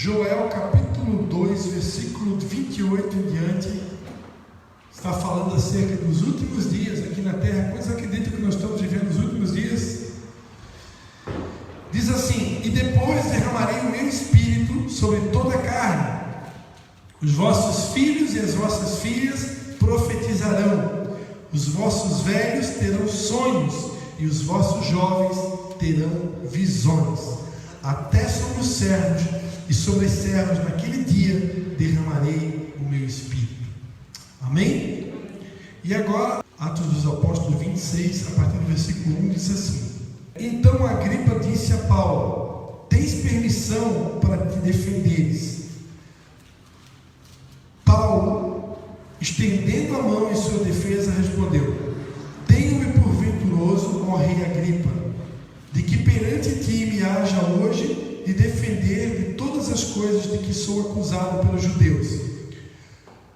Joel capítulo 2, versículo 28 em diante, está falando acerca dos últimos dias aqui na terra. Quantos acreditam que nós estamos vivendo os últimos dias? Diz assim: e depois derramarei o meu espírito sobre toda a carne, os vossos filhos e as vossas filhas profetizarão, os vossos velhos terão sonhos e os vossos jovens terão visões, até sobre os servos e sobre os servos naquele dia derramarei o meu espírito. Amém? E agora, Atos dos Apóstolos 26, a partir do versículo 1, diz assim: então Agripa disse a Paulo: tens permissão para te defenderes. Paulo, estendendo a mão em sua defesa, respondeu: tenho-me por venturoso, ó rei Agripa, de que perante ti me haja hoje de defender de todas as coisas de que sou acusado pelos judeus,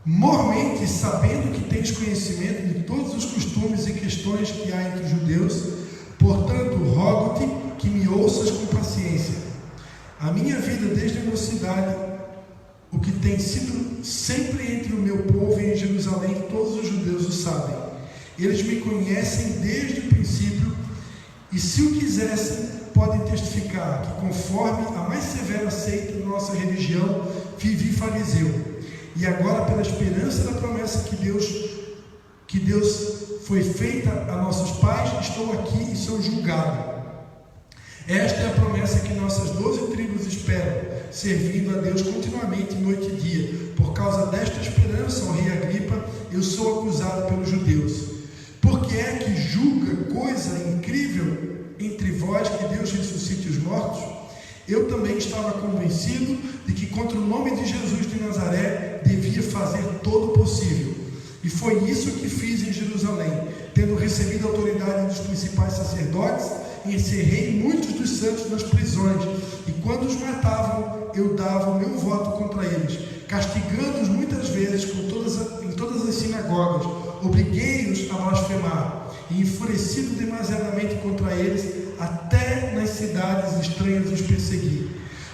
mormente sabendo que tens conhecimento de todos os costumes e questões que há entre os judeus. Portanto, rogo-te que me ouças com paciência. A minha vida desde a mocidade, o que tem sido sempre entre o meu povo e em Jerusalém, todos os judeus o sabem. Eles me conhecem desde o princípio, e se o quisessem, podem testificar que, conforme a mais severa seita da nossa religião, vivi fariseu. E agora, pela esperança da promessa que Deus foi feita a nossos pais, estou aqui e sou julgado. Esta é a promessa que nossas 12 tribos esperam, servindo a Deus continuamente, noite e dia. Por causa desta esperança, ó rei Agripa, eu sou acusado pelos judeus. Porque é que julga coisa incrível entre vós que Deus ressuscite os mortos? Eu também estava convencido de que contra o nome de Jesus de Nazaré devia fazer todo o possível. E foi isso que fiz em Jerusalém, tendo recebido a autoridade dos principais sacerdotes, encerrei muitos dos santos nas prisões, e quando os matavam, eu dava o meu voto contra eles, castigando-os muitas vezes em todas as sinagogas, obriguei-os a blasfemar, e enfurecido demasiadamente contra eles, até nas cidades estranhas os persegui.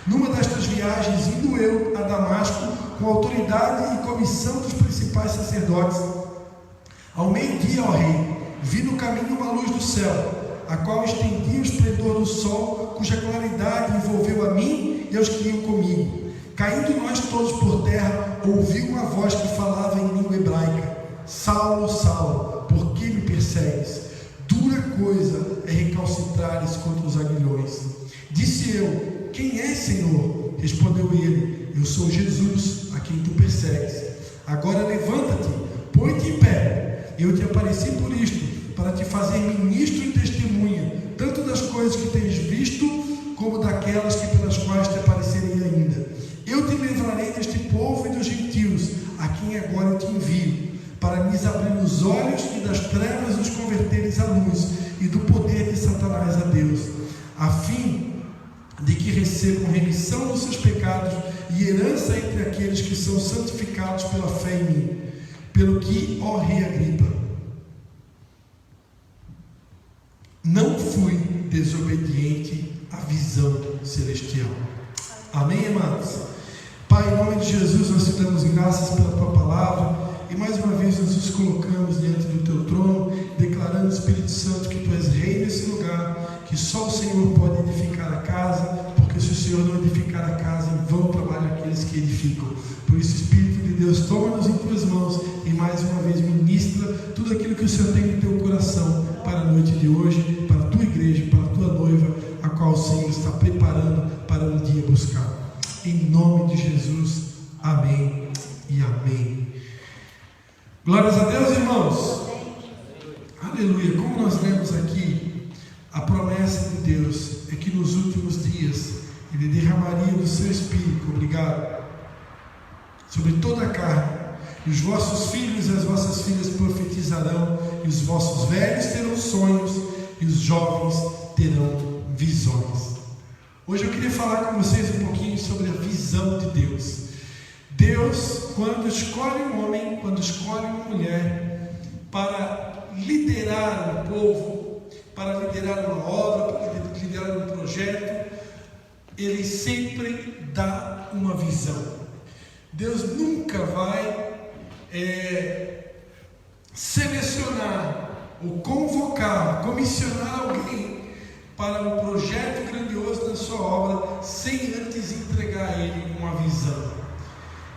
Numa destas viagens, indo eu a Damasco, com autoridade e comissão dos principais sacerdotes, ao meio-dia, ó rei, vi no caminho uma luz do céu, a qual estendia o esplendor do sol, cuja claridade envolveu a mim e aos que iam comigo. Caindo nós todos por terra, ouvi uma voz que falava em língua hebraica: Saulo, Saulo, por que me persegues? Dura coisa é recalcitrares contra os aguilhões. Disse eu: quem és, Senhor? Respondeu ele: eu sou Jesus, a quem tu persegues. Agora levanta-te, põe-te em pé. Eu te apareci por isto, para te fazer ministro e testemunha, tanto das coisas que tens visto, como daquelas pelas quais te aparecerei ainda. Eu te livrarei deste povo e dos gentios, a quem agora eu te envio, para lhes abrir os olhos e das trevas os converteres à luz, e do poder de Satanás a Deus, a fim de que recebam remissão dos seus pecados e herança entre aqueles que são santificados pela fé em mim. Pelo que, ó rei Agripa, não fui desobediente à visão celestial. Amém, amados? Pai, em nome de Jesus, nós te damos graças pela tua palavra, e mais uma vez nós nos colocamos diante do teu trono, declarando, Espírito Santo, que tu és rei nesse lugar, que só o Senhor pode edificar a casa, porque se o Senhor não edificar a casa, em vão trabalham aqueles que edificam. Por isso, Espírito de Deus, toma-nos em tuas mãos e mais uma vez ministra tudo aquilo que o Senhor tem no teu coração para a noite de hoje, para a tua igreja, para a tua noiva, a qual o Senhor está preparando para um dia buscar. Em nome de Jesus, amém e amém. Glórias a Deus, irmãos. Aleluia. Como nós lemos aqui, a promessa de Deus é que nos últimos dias Ele derramaria do seu Espírito, obrigado, sobre toda a carne, e os vossos filhos e as vossas filhas profetizarão, e os vossos velhos terão sonhos, e os jovens terão visões. Hoje eu queria falar com vocês um pouquinho sobre a visão de Deus. Deus, quando escolhe um homem, quando escolhe uma mulher para liderar um povo, para liderar uma obra, para liderar um projeto, Ele sempre dá uma visão. Deus nunca vai selecionar ou convocar, comissionar alguém para um projeto grandioso da sua obra sem antes entregar a ele uma visão.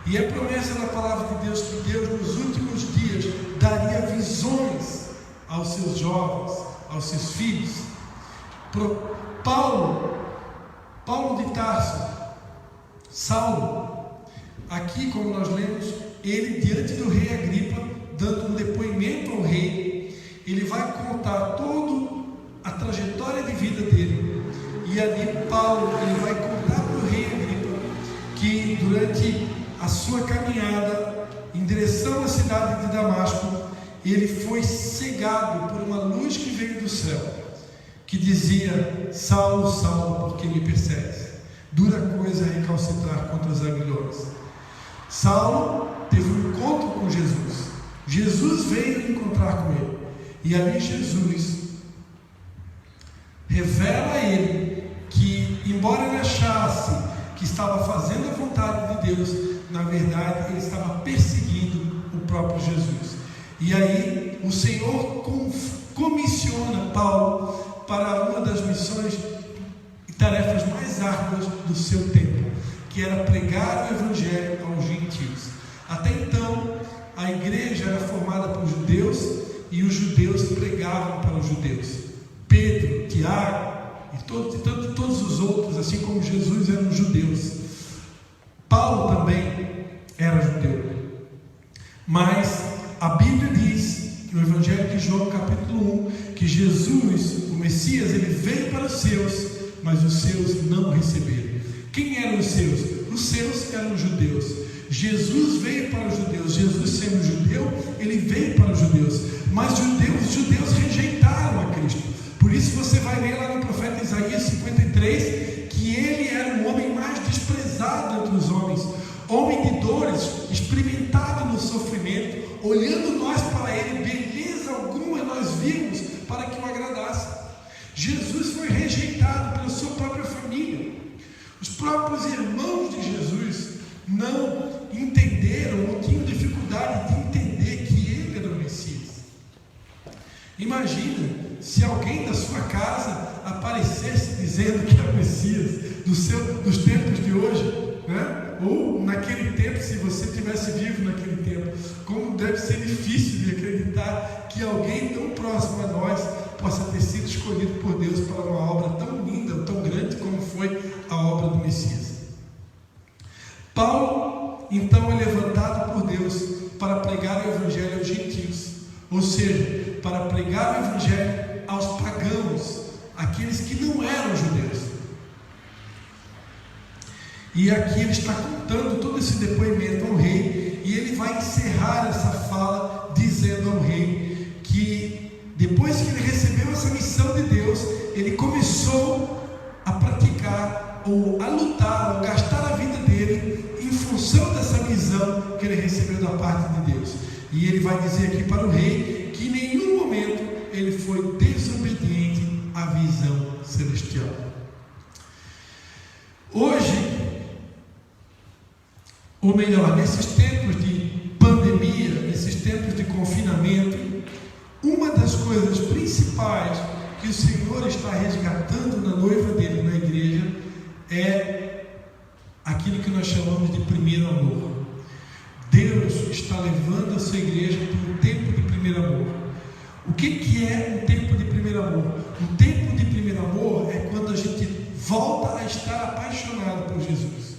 E é promessa da palavra de Deus que Deus nos últimos dias daria visões aos seus jovens, aos seus filhos. Paulo de Tarso, Saulo, aqui como nós lemos, ele diante do rei Agripa, dando um depoimento ao rei, ele vai contar toda a trajetória de vida dele. E ali Paulo, ele vai contar para o rei Agripa que durante a sua caminhada em direção à cidade de Damasco, ele foi cegado por uma luz que veio do céu, que dizia: Saulo, Saulo, por que me persegues? Dura coisa é recalcitrar contra os aguilhões. Saulo teve um encontro com Jesus. Jesus veio encontrar com ele. E ali Jesus revela a ele que, embora ele achasse que estava fazendo a vontade de Deus, na verdade ele estava perseguindo o próprio Jesus. E aí o Senhor comissiona Paulo para uma das missões e tarefas mais árduas do seu tempo, que era pregar o Evangelho aos gentios. Até então a igreja era formada por judeus e os judeus pregavam para os judeus. Pedro, Tiago e todos os outros, assim como Jesus, eram judeus. Paulo também era judeu. Mas a Bíblia diz, no Evangelho de João, capítulo 1, que Jesus, o Messias, ele veio para os seus, mas os seus não receberam. Quem eram os seus? Os seus eram os judeus. Jesus veio para os judeus. Jesus, sendo judeu, ele veio para os judeus. Mas os judeus rejeitaram a Cristo. Por isso você vai ler lá no profeta Isaías 53 que ele era o homem mais desprezado entre os homens, homem de dores, experimentado no sofrimento. Olhando nós para ele, beleza alguma nós vimos para que o agradasse. Jesus foi rejeitado pela sua própria família. Os próprios irmãos de Jesus não entenderam ou tinham dificuldade de entender que ele era o Messias. Imagina se alguém da sua casa aparecesse dizendo que era o Messias dos tempos de hoje, né? Ou naquele tempo, se você estivesse vivo naquele tempo. Como deve ser difícil de acreditar que alguém tão próximo a nós possa ter sido escolhido por Deus para uma obra tão linda, tão grande como foi a obra do Messias. Paulo, então, é levantado por Deus para pregar o Evangelho aos gentios, ou seja, para pregar o Evangelho aos pagãos, aqueles que não eram judeus. E aqui ele está contando todo esse depoimento ao rei, e ele vai encerrar essa fala dizendo ao rei que depois que ele recebeu essa missão de Deus, ele começou a praticar ou a lutar, ou gastar a vida dele em função dessa visão que ele recebeu da parte de Deus. E ele vai dizer aqui para o rei que em nenhum momento ele foi desobediente à visão celestial. Hoje, ou melhor, nesses tempos de pandemia, nesses tempos de confinamento, uma das coisas principais que o Senhor está resgatando na noiva dele, na igreja, é aquilo que nós chamamos de primeiro amor. Deus está levando a sua igreja para um tempo de primeiro amor. O que é um tempo de primeiro amor? Um tempo de primeiro amor é quando a gente volta a estar apaixonado por Jesus.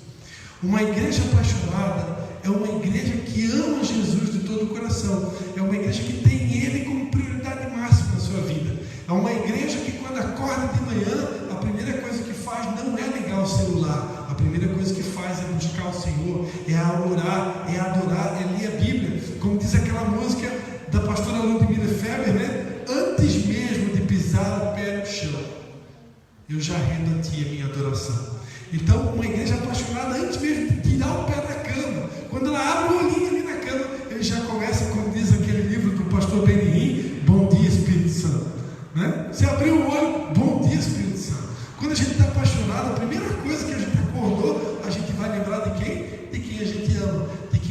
Uma igreja apaixonada é uma igreja que ama Jesus de todo o coração. É uma igreja que tem Ele como prioridade máxima na sua vida. É uma igreja que quando acorda de manhã, a primeira coisa que faz não é ligar o celular. A primeira coisa que faz é buscar o Senhor, é orar, é adorar, é ler a Bíblia. Como diz aquela música da pastora Ludmila Feber, né? Antes mesmo de pisar o pé no chão, eu já rendo a Ti a minha adoração. Então, uma igreja apaixonada, antes mesmo de tirar o pé da cama, quando ela abre o olhinho ali na cama, ele já começa, como diz aquele livro do pastor Benihim, bom dia Espírito Santo, né? Você abriu o olho, bom dia Espírito Santo. Quando a gente está apaixonado, a primeira coisa que a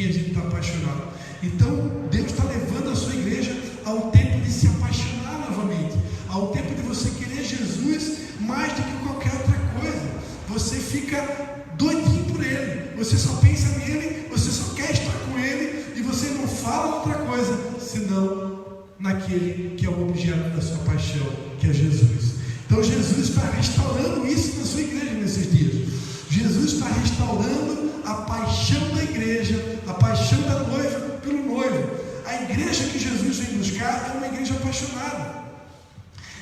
quem a gente está apaixonado. Então, Deus está levando a sua igreja ao tempo de se apaixonar novamente, ao tempo de você querer Jesus mais do que qualquer outra coisa. Você fica doidinho por Ele, você só pensa nele, você só quer estar com Ele, e você não fala outra coisa, senão naquele que é o objeto da sua paixão, que é Jesus. Então Jesus está restaurando isso na sua igreja nesses dias. Jesus está restaurando a paixão da igreja, a paixão da noiva pelo noivo. A igreja que Jesus vem buscar é uma igreja apaixonada,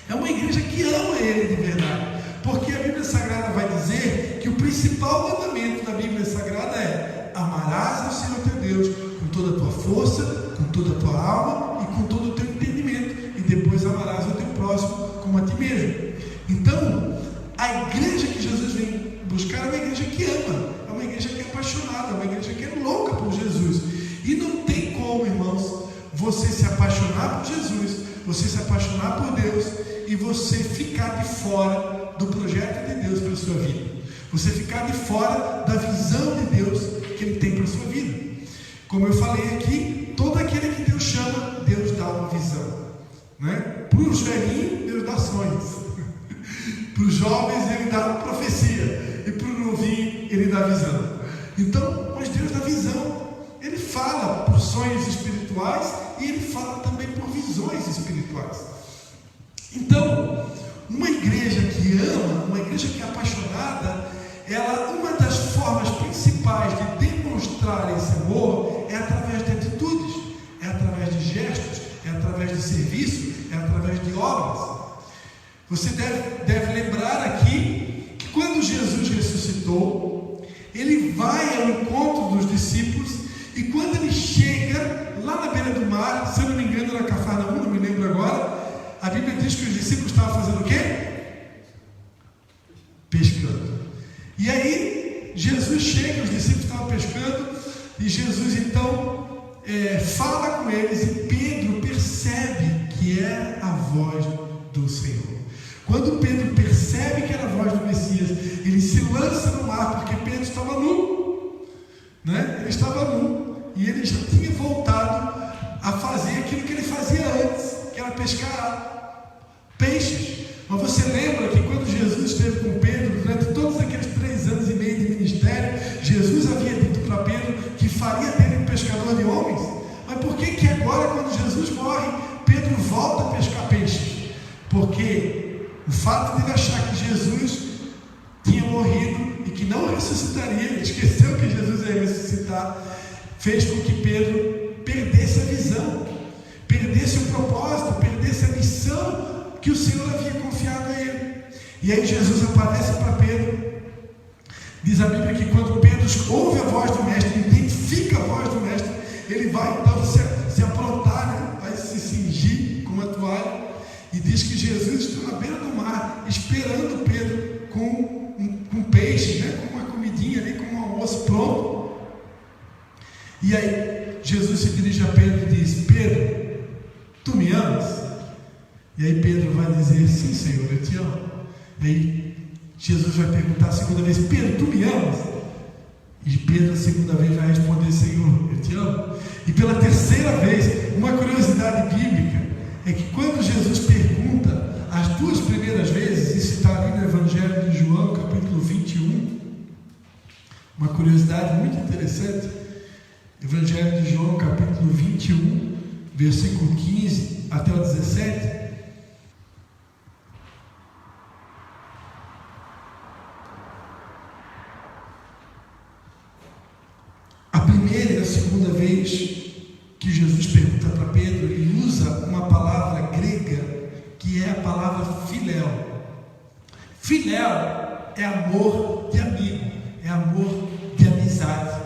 é uma igreja que ama Ele de verdade, porque a Bíblia Sagrada vai dizer que o principal mandamento da Bíblia Sagrada é: amarás ao Senhor teu Deus com toda a tua força, com toda a tua alma e com todo o teu entendimento, e depois amarás ao teu próximo como a ti mesmo. Então, a igreja que Jesus vem buscar é uma igreja que ama, é uma igreja que é apaixonada, é uma igreja que é louca por Jesus. E não tem como, irmãos, você se apaixonar por Jesus, você se apaixonar por Deus e você ficar de fora do projeto de Deus para a sua vida, você ficar de fora da visão de Deus que Ele tem para a sua vida. Como eu falei aqui, todo aquele que Deus chama, Deus dá uma visão, né? Para os velhinhos, Deus dá sonhos, para os jovens Ele dá profecia, e para o novinho Ele dá visão. Então, mas Deus dá visão. Ele fala por sonhos espirituais e Ele fala também por visões espirituais. Então, uma igreja que ama, uma igreja que é apaixonada, uma das formas principais de demonstrar esse amor é através de atitudes, é através de gestos, é através de serviço, é através de obras. Você deve lembrar aqui que quando Jesus ressuscitou, Ele vai ao encontro dos discípulos, e quando Ele chega lá na beira do mar, se eu não me engano era Cafarnaum, não me lembro agora, a Bíblia diz que os discípulos estavam fazendo o quê? Pescando. E aí Jesus chega, os discípulos estavam pescando, e Jesus então fala com eles, e Pedro percebe que é a voz do Senhor. Quando Pedro percebe que era a voz do Messias, ele se lança no mar, porque Pedro estava nu, né? Ele estava nu, e ele já tinha voltado a fazer aquilo que ele fazia antes, que era pescar peixes. Mas você lembra que quando Jesus esteve com Pedro, durante todos aqueles 3 anos e meio de ministério, Jesus havia dito para Pedro que faria dele um pescador de homens? Mas por que agora, quando Jesus morre, Pedro volta a pescar peixes? Porque o fato de ele achar que Jesus tinha morrido e que não ressuscitaria, ele esqueceu que Jesus ia ressuscitar, fez com que Pedro perdesse a visão, perdesse o propósito, perdesse a missão que o Senhor havia confiado a ele. E aí Jesus aparece para Pedro. Diz a Bíblia que quando Pedro ouve a voz do mestre, identifica a voz do mestre, ele vai então se aprontar, né? Vai se cingir com uma toalha, e diz que Jesus está na beira do mar, esperando Pedro com peixe, né? Com uma comidinha ali, com um almoço pronto. E aí Jesus se dirige a Pedro e diz: Pedro, tu me amas? E aí Pedro vai dizer: sim, Senhor, eu te amo. E aí Jesus vai perguntar a segunda vez: Pedro, tu me amas? E Pedro a segunda vez vai responder: Senhor, eu te amo. E pela terceira vez, uma curiosidade bíblica é que quando Jesus pergunta as 2 primeiras vezes, isso está ali no Evangelho de João, capítulo 21, uma curiosidade muito interessante. Evangelho de João, capítulo 21, versículo 15 até o 17. A primeira e a segunda vez que Jesus pergunta para Pedro, ele usa uma palavra grega que é a palavra filéu. Filéu é amor de amigo, é amor de amizade,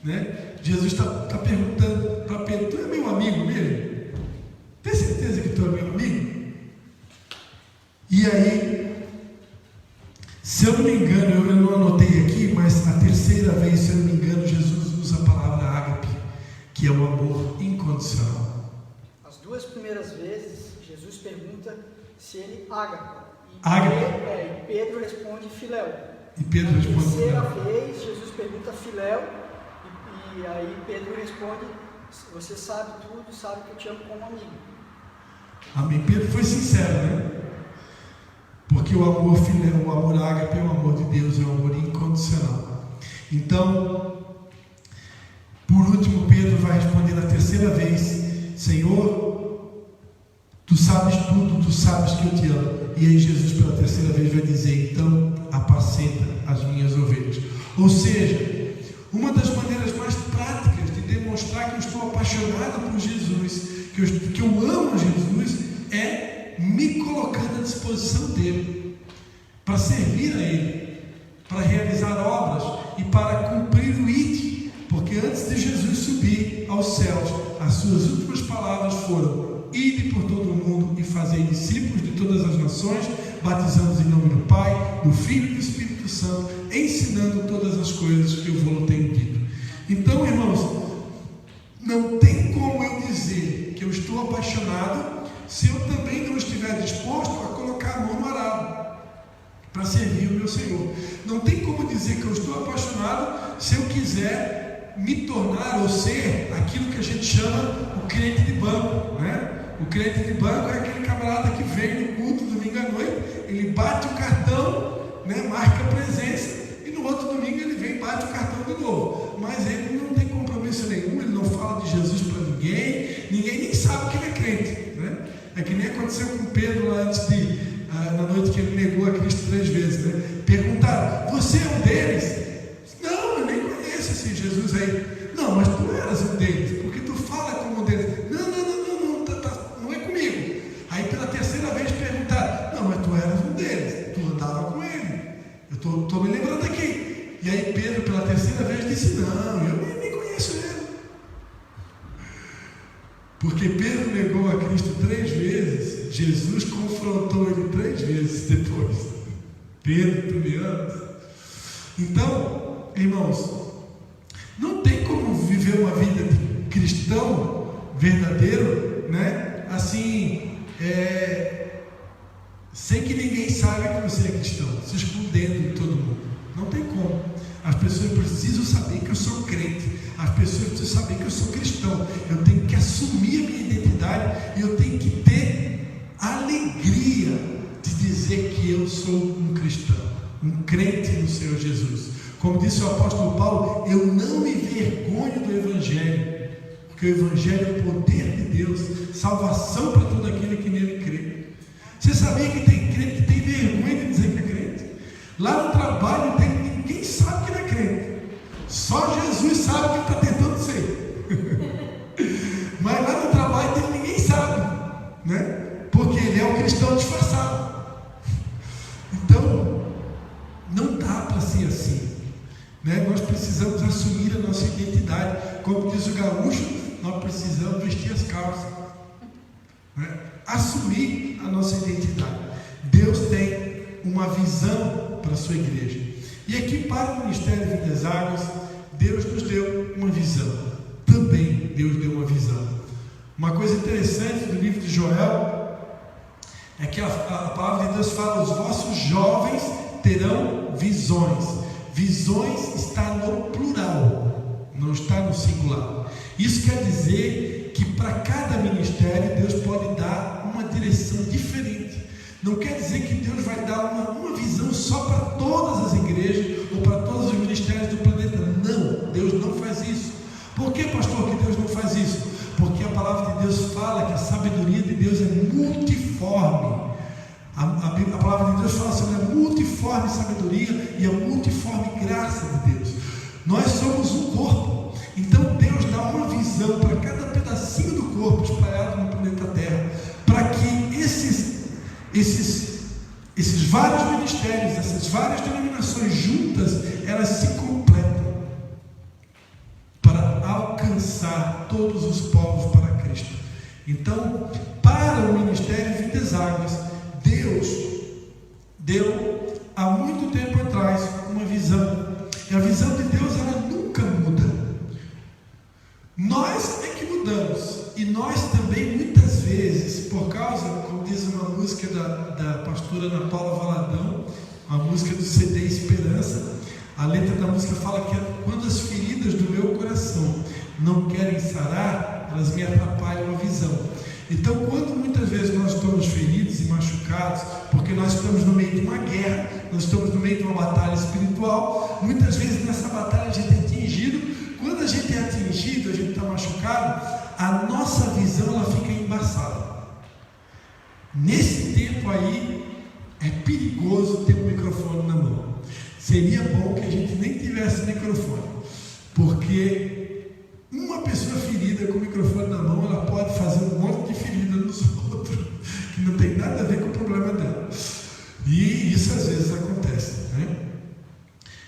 né? Jesus está perguntando para Pedro: tu é meu amigo mesmo? Tem certeza que tu é meu amigo? E aí, se eu não me engano, eu não anotei aqui, mas a terceira vez, se eu não me engano, Jesus usa a palavra ágape, que é o amor incondicional. As 2 primeiras vezes, Jesus pergunta se ele ágape. E Pedro responde filéu. E Pedro responde filéu. Na terceira vez, Jesus pergunta filéu, E aí Pedro responde: você sabe tudo, sabe que eu te amo como amigo. Amém. Pedro foi sincero, né? Porque o amor ágape é o amor de Deus, é o amor incondicional. Então, por último, Pedro vai responder na terceira vez: Senhor, tu sabes tudo, tu sabes que eu te amo. E aí Jesus pela terceira vez vai dizer: então apacenta as minhas ovelhas. Ou seja, uma das maneiras mais práticas de demonstrar que eu estou apaixonado por Jesus, que eu amo Jesus, é me colocando à disposição dele, para servir a ele, para realizar obras e para cumprir o ide. Porque antes de Jesus subir aos céus, as suas últimas palavras foram: ide por todo o mundo e fazei discípulos de todas as nações, batizando-os em nome do Pai, do Filho e do Espírito Santo, ensinando todas as coisas que eu vos tenho dito. Então, irmãos, não tem como eu dizer que eu estou apaixonado se eu também não estiver disposto a colocar a mão no arado para servir o meu Senhor. Não tem como dizer que eu estou apaixonado se eu quiser me tornar ou ser aquilo que a gente chama o crente de banco, né? O crente de banco é aquele camarada que vem no culto domingo à noite, ele bate o cartão, né? Marca a presença, e no outro domingo ele vem e bate o cartão de novo. Mas ele não tem compromisso nenhum, ele não fala de Jesus para ninguém nem sabe que ele é crente, né? É que nem aconteceu com Pedro lá antes na noite que ele negou a Cristo 3 vezes, né? Perguntaram: você é um deles? Não, eu nem conheço esse Jesus aí. Não, mas tu eras um deles, porque tu fala como um deles. Não, não é comigo. Aí pela terceira vez perguntaram: não, mas tu eras um deles, tu andava com ele. Eu estou me lembrando aqui. E aí Pedro pela terceira vez disse: não, eu nem conheço ele. Porque Pedro negou a Cristo 3 vezes, Jesus confrontou ele 3 vezes depois. Pedro, tu me amas? Então, irmãos, não tem como viver uma vida de cristão verdadeiro, né? Assim, sem que ninguém saiba que você é cristão, se escondendo de todo mundo. Não tem como. As pessoas precisam saber que eu sou crente. As pessoas precisam saber que eu sou cristão. Eu tenho que assumir a minha identidade e eu tenho que ter a alegria de dizer que eu sou um cristão, um crente no Senhor Jesus. Como disse o apóstolo Paulo: eu não me envergonho do Evangelho, porque o Evangelho é o poder de Deus, salvação para todo aquele que nele crê. Você sabia que tem crente que tem vergonha de dizer que é crente? Lá no trabalho ninguém sabe que ele é crente, só Jesus sabe que ele está tentando ser. Mas lá no trabalho dele ninguém sabe, né? Porque ele é um cristão disfarçado. Então, não dá para ser assim, né? Nós precisamos assumir a nossa identidade. Como diz o gaúcho, nós precisamos vestir as calças, né? Assumir a nossa identidade. Deus tem uma visão para a sua igreja. E aqui para o Ministério Vidas Águas, Deus nos deu uma visão. Também Deus deu uma visão. Uma coisa interessante do livro de Joel é que a palavra de Deus fala: os vossos jovens terão visões. Visões está no plural, não está no singular. Isso quer dizer que para cada ministério Deus pode dar uma direção diferente. Não quer dizer que Deus vai dar uma visão só para todas as igrejas ou para todos os ministérios do planeta. Não, Deus não faz isso. Por que, pastor, que Deus não faz isso? Porque a palavra de Deus fala que a sabedoria de Deus é multiforme. A palavra de Deus fala sobre a multiforme sabedoria e a multiforme graça de Deus. Nós somos um corpo. Então Deus dá uma visão para cada pedacinho do corpo espalhado no planeta Terra, para que esses vários ministérios, essas várias denominações juntas, elas se completam para alcançar todos os povos para Cristo. Então, para o Ministério Vidas Águas, Deus deu há muito tempo atrás uma visão. E a visão de Deus, ela nunca muda. Nós é que mudamos. E nós também, muitas vezes, por causa, como diz uma música da pastora Ana Paula Valadão, a música do CD Esperança, A letra da música fala que quando as feridas do meu coração não querem sarar, elas me atrapalham a visão. Então, quando muitas vezes nós estamos feridos e machucados, porque nós estamos no meio de uma guerra, nós estamos no meio de uma batalha espiritual, muitas vezes nessa batalha a gente é atingido. Quando a gente é atingido, a gente está machucado, a nossa visão ela fica embaçada. Nesse tempo aí, é perigoso ter um microfone na mão. Seria bom que a gente nem tivesse microfone, porque uma pessoa ferida com o microfone na mão, ela pode fazer um monte de ferida nos outros, que não tem nada a ver com o problema dela. E isso às vezes acontece, né?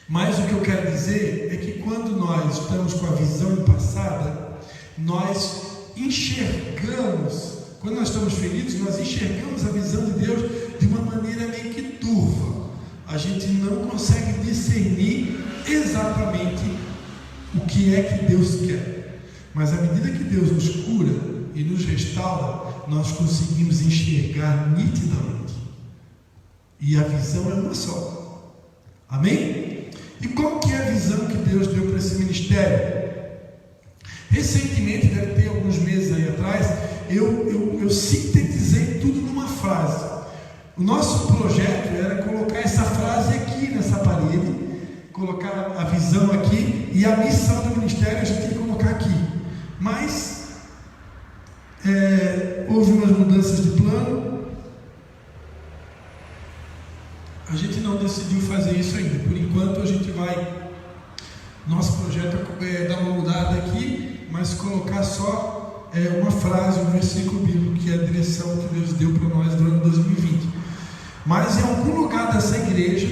Mas o que eu quero dizer é que quando nós estamos com a visão embaçada, nós enxergamos, quando nós estamos feridos, nós enxergamos a visão de Deus de uma maneira meio que turva. A gente não consegue discernir exatamente o que é que Deus quer. Mas à medida que Deus nos cura e nos restaura, nós conseguimos enxergar nitidamente. E a visão é uma só. Amém? E qual que é a visão que Deus deu para esse ministério? Recentemente, deve ter alguns meses aí atrás, eu sintetizei tudo numa frase. O nosso projeto era colocar essa frase aqui nessa parede, colocar a visão aqui, e a missão do ministério a gente tem que colocar aqui. Mas houve umas mudanças de plano. A gente não decidiu fazer isso ainda. Por enquanto a gente vai, nosso projeto é dar uma mudada aqui, mas colocar só uma frase, um versículo bíblico, que é a direção que Deus deu para nós durante 2020. Mas em algum lugar dessa igreja,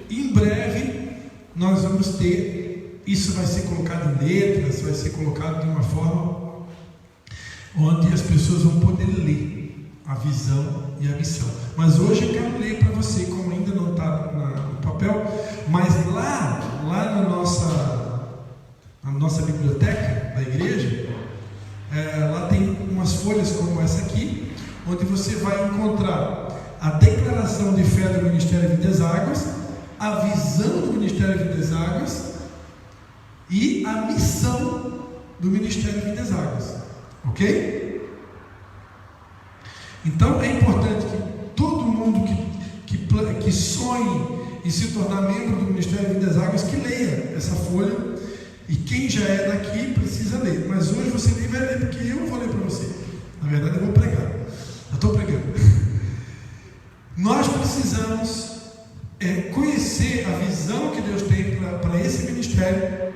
em breve, nós vamos ter, isso vai ser colocado em letras, vai ser colocado de uma forma onde as pessoas vão poder ler a visão e a missão. Mas hoje eu quero ler para você, como ainda não está no papel, mas lá na nossa biblioteca da igreja, lá tem umas folhas como essa aqui, onde você vai encontrar a declaração de fé do Ministério Vidas Águas, a visão do Ministério Vidas Águas e a missão do Ministério Vidas Águas. Ok? Então é importante que todo mundo que sonhe em se tornar membro do Ministério Vidas Águas, que leia essa folha. E quem já é daqui precisa ler. Mas hoje você nem vai ler, porque eu vou ler para você. Na verdade eu vou pregar. Eu estou pregando. Nós precisamos conhecer a visão que Deus tem para esse ministério.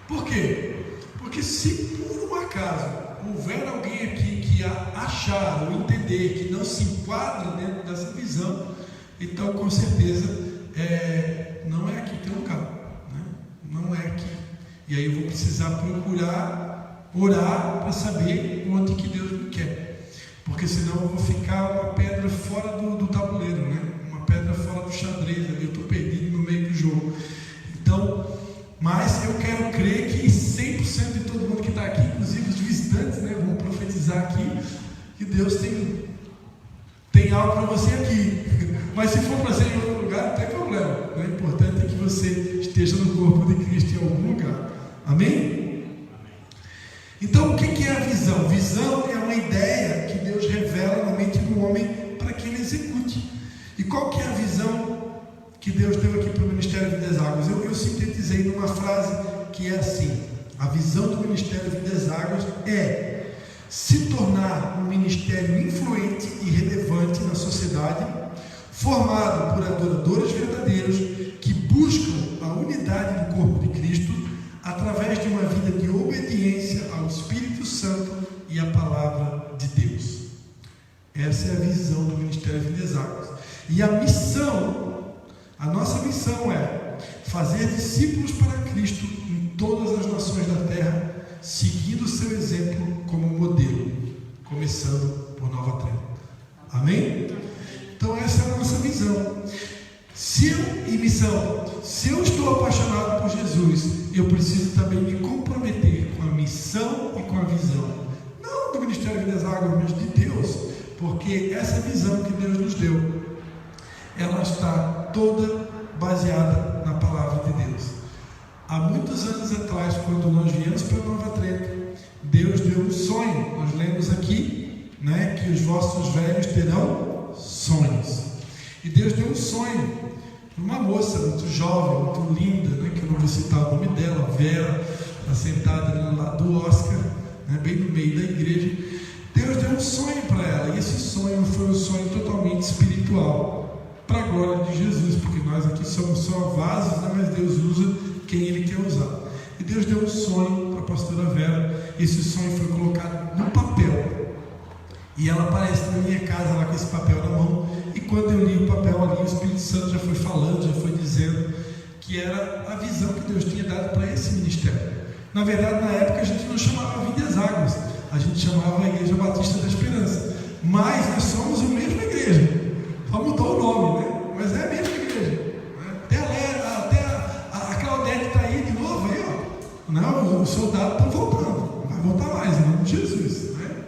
Por quê? Porque se por um acaso houver alguém aqui que achar ou entender que não se enquadra dentro dessa visão, então com certeza não é aqui que tem lugar, né? Não é aqui. E aí eu vou precisar procurar orar para saber onde que Deus me quer, porque senão eu vou ficar uma pedra fora do tabuleiro, né? Uma pedra fora do xadrez, ali eu estou perdido no meio do jogo. Então, mas eu quero crer que 100% de todo mundo que está aqui, inclusive os visitantes, né, vão profetizar aqui, que Deus tem algo para você aqui. Mas se for para ser em outro lugar, não tem problema. O importante é que você esteja no corpo de Cristo em algum lugar. Amém? Então, o que é a visão? Visão é uma ideia que Deus revela na mente do homem para que ele execute. E qual que é a visão que Deus deu aqui para o Ministério Vidas Águas? Eu sintetizei numa frase que é assim: a visão do Ministério Vidas Águas é se tornar um ministério influente e relevante na sociedade, formado por adoradores verdadeiros que buscam a unidade do corpo de Cristo através de uma vida de obediência ao Espírito Santo e à Palavra de Deus. Essa é a visão do Ministério Vidas Águas. E a missão, a nossa missão é fazer discípulos para Cristo em todas as nações da terra, seguindo o seu exemplo como modelo, começando por Nova Trento. Amém? Então essa é a nossa visão. Se eu estou apaixonado por Jesus, eu preciso também me comprometer com a missão e com a visão, não do Ministério Vidas Águas, mas de Deus, porque essa visão que Deus nos deu, ela está toda baseada na palavra palavra de Deus. Há muitos anos atrás, quando nós viemos para Nova Trento, Deus deu um sonho. Nós lemos aqui, né, que os vossos velhos terão sonhos. E Deus deu um sonho para uma moça muito jovem, muito linda, né, que eu não vou citar o nome dela, Vera, está sentada ali no lado do Oscar, né, bem no meio da igreja. Deus deu um sonho para ela, e esse sonho foi um sonho totalmente espiritual, para a glória de Jesus, porque nós aqui somos só vasos, né, mas Deus usa quem Ele quer usar. E Deus deu um sonho para a pastora Vera. Esse sonho foi colocado no papel, e ela aparece na minha casa lá com esse papel na mão. E quando eu li o papel ali, o Espírito Santo já foi falando, já foi dizendo que era a visão que Deus tinha dado para esse ministério. Na verdade, na época a gente não chamava Vida das Águas, a gente chamava a Igreja Batista da Esperança, mas nós somos a mesma igreja, só mudou o nome, né? Mas é a mesma igreja. Até a Claudete está aí de novo, aí, ó. Não, os soldados estão voltando, não vai voltar mais, em nome de Jesus, né?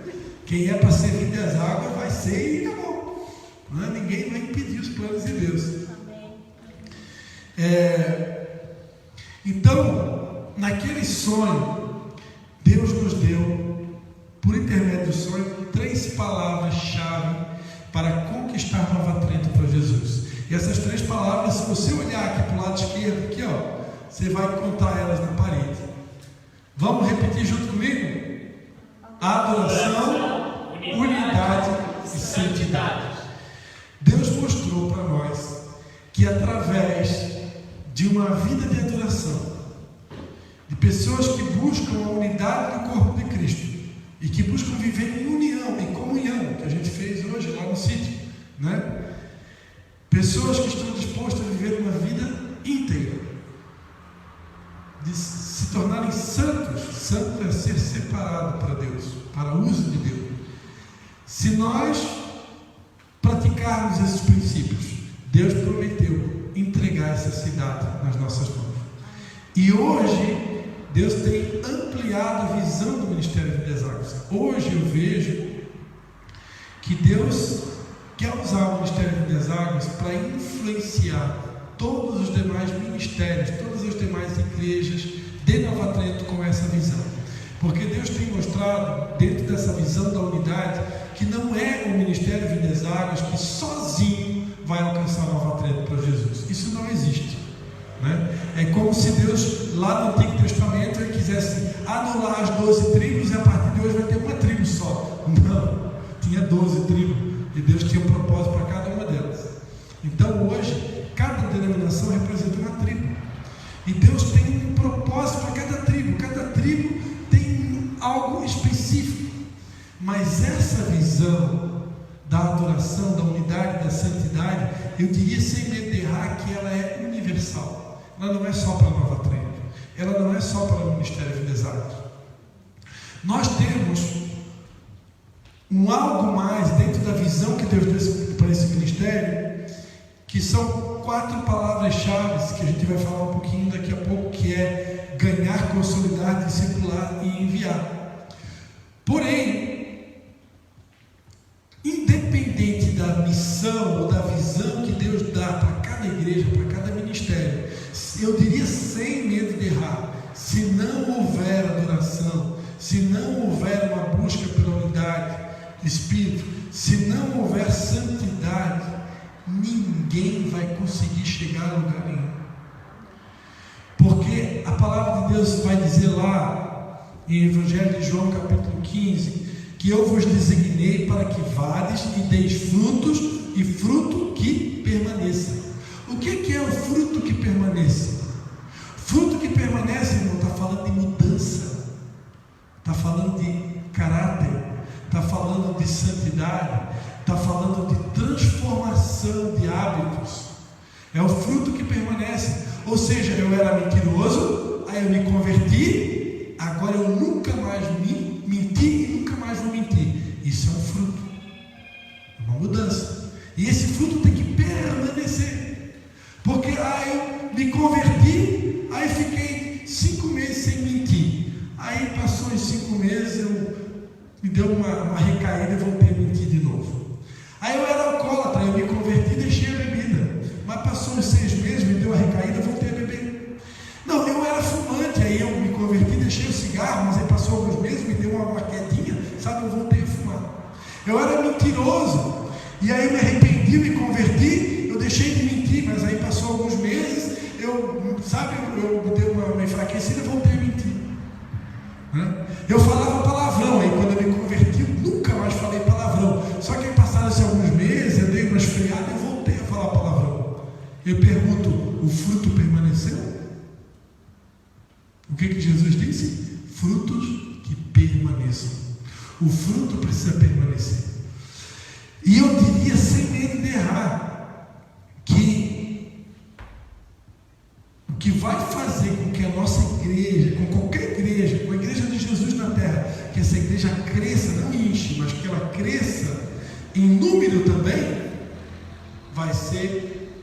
Quem é para ser Vida das Águas vai ser e acabou, né? Ninguém vai impedir os planos de Deus. Então, naquele sonho, Deus nos deu, por intermédio do sonho, 3 palavras-chave para conquistar Nova Trento para Jesus. E essas 3 palavras, se você olhar aqui para o lado esquerdo, aqui, ó, você vai encontrar elas na parede. Vamos repetir junto comigo? Adoração, unidade e santidade. Deus mostrou para nós que através de uma vida de adoração, de pessoas que buscam a unidade do corpo de Cristo e que buscam viver em união, em comunhão, que a gente fez hoje lá no sítio, né? Pessoas que estão dispostas a viver uma vida íntegra, de se tornarem santos. Santo é ser separado para Deus, para o uso de Deus. Se nós praticarmos esses princípios, Deus prometeu entregar essa cidade nas nossas mãos. E hoje Deus tem ampliado a visão do Ministério Vida das Águas. Hoje eu vejo que Deus quer usar o Ministério Vida das Águas para influenciar todos os demais ministérios, todas as demais igrejas de Nova Trento com essa visão. Porque Deus tem mostrado, dentro dessa visão da unidade, que não é o Ministério Vida das Águas que sozinho vai alcançar Nova Trento para Jesus. Isso não existe, né? É como se Deus, lá no Antigo Testamento, ele quisesse anular as 12 tribos e a partir de hoje vai ter uma tribo só. Não, tinha 12 tribos e Deus tinha um propósito para cada uma delas. Então hoje, cada denominação representa uma tribo e Deus tem um propósito para cada tribo tem algo específico. Mas essa visão da adoração, da unidade, da santidade, eu diria sem medo de errar que ela é universal. Ela não é só para Nova Trento, ela não é só para o Ministério Vida das Águas. Nós temos um algo mais dentro da visão que Deus deu para esse ministério, que são 4 palavras-chave que a gente vai falar um pouquinho daqui a pouco, que é ganhar, consolidar, discipular e enviar. Porém, independente da missão ou da visão que Deus dá para cada igreja, para cada ministério, eu diria sem medo de errar, se não houver adoração, se não houver uma busca pela unidade do Espírito, se não houver santidade, ninguém vai conseguir chegar a lugar nenhum. Porque a palavra de Deus vai dizer lá em Evangelho de João capítulo 15, que eu vos designei para que vades e deis frutos, e fruto que permaneça. O que é o fruto que permaneça? Fruto que permanece, irmão, está falando de mudança, está falando de caráter, está falando de santidade, está falando de transformação de hábitos. É o fruto que permanece. Ou seja, eu era mentiroso, aí eu me converti, agora eu nunca mais menti e nunca mais vou mentir. Isso é um fruto, é uma mudança. E esse fruto tem que permanecer. Porque eu me converti, aí fiquei 5 meses sem mentir. Aí passou os 5 meses, me deu uma recaída e voltei a mentir de novo. Aí eu era alcoólatra, eu me converti e deixei a bebida. Mas passou os 6 meses, me deu a recaída, voltei a beber. E aí eu me arrependi, me converti, eu deixei de mentir, mas aí passou alguns meses, eu me dei uma enfraquecida e voltei a mentir. Eu falava palavrão, aí quando eu me converti, eu nunca mais falei palavrão. Só que aí passaram-se alguns meses, eu dei uma esfriada e voltei a falar palavrão. Eu pergunto, o fruto permaneceu? O que Jesus disse? Frutos que permaneçam. O fruto precisa permanecer. E eu diria, sem medo de errar, que o que vai fazer com que a nossa igreja, com qualquer igreja, com a igreja de Jesus na terra, que essa igreja cresça, não enche, mas que ela cresça em número também, vai ser